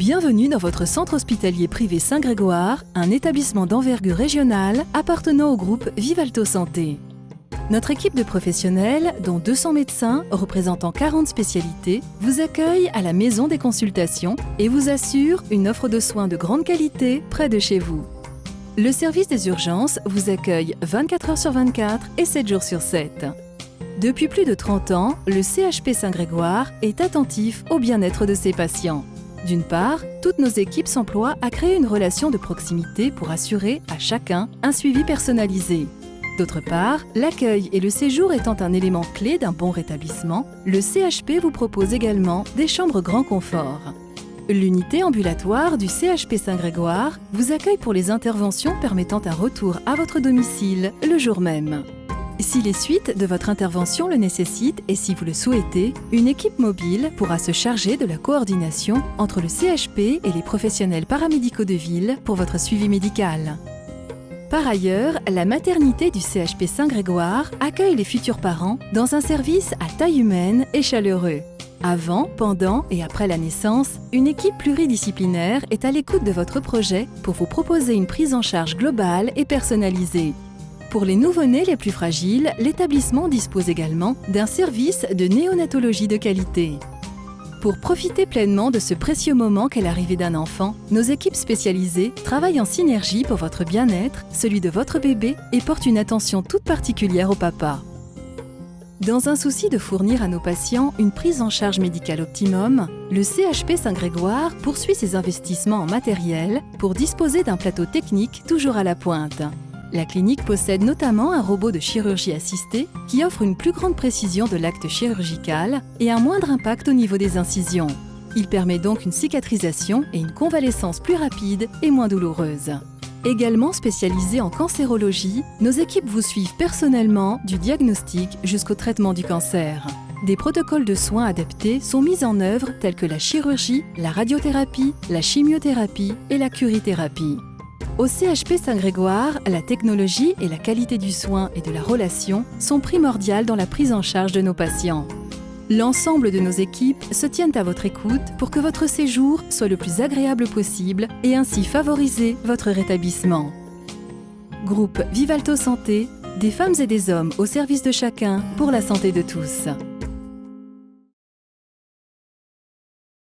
Bienvenue dans votre centre hospitalier privé Saint-Grégoire, un établissement d'envergure régionale appartenant au groupe Vivalto Santé. Notre équipe de professionnels, dont 200 médecins représentant 40 spécialités, vous accueille à la maison des consultations et vous assure une offre de soins de grande qualité près de chez vous. Le service des urgences vous accueille 24 heures sur 24 et 7 jours sur 7. Depuis plus de 30 ans, le CHP Saint-Grégoire est attentif au bien-être de ses patients. D'une part, toutes nos équipes s'emploient à créer une relation de proximité pour assurer à chacun un suivi personnalisé. D'autre part, l'accueil et le séjour étant un élément clé d'un bon rétablissement, le CHP vous propose également des chambres grand confort. L'unité ambulatoire du CHP Saint-Grégoire vous accueille pour les interventions permettant un retour à votre domicile le jour même. Si les suites de votre intervention le nécessitent et si vous le souhaitez, une équipe mobile pourra se charger de la coordination entre le CHP et les professionnels paramédicaux de ville pour votre suivi médical. Par ailleurs, la maternité du CHP Saint-Grégoire accueille les futurs parents dans un service à taille humaine et chaleureux. Avant, pendant et après la naissance, une équipe pluridisciplinaire est à l'écoute de votre projet pour vous proposer une prise en charge globale et personnalisée. Pour les nouveau-nés les plus fragiles, l'établissement dispose également d'un service de néonatologie de qualité. Pour profiter pleinement de ce précieux moment qu'est l'arrivée d'un enfant, nos équipes spécialisées travaillent en synergie pour votre bien-être, celui de votre bébé et portent une attention toute particulière au papa. Dans un souci de fournir à nos patients une prise en charge médicale optimum, le CHP Saint-Grégoire poursuit ses investissements en matériel pour disposer d'un plateau technique toujours à la pointe. La clinique possède notamment un robot de chirurgie assistée qui offre une plus grande précision de l'acte chirurgical et un moindre impact au niveau des incisions. Il permet donc une cicatrisation et une convalescence plus rapide et moins douloureuse. Également spécialisées en cancérologie, nos équipes vous suivent personnellement du diagnostic jusqu'au traitement du cancer. Des protocoles de soins adaptés sont mis en œuvre tels que la chirurgie, la radiothérapie, la chimiothérapie et la curithérapie. Au CHP Saint-Grégoire, la technologie et la qualité du soin et de la relation sont primordiales dans la prise en charge de nos patients. L'ensemble de nos équipes se tiennent à votre écoute pour que votre séjour soit le plus agréable possible et ainsi favoriser votre rétablissement. Groupe Vivalto Santé, des femmes et des hommes au service de chacun pour la santé de tous.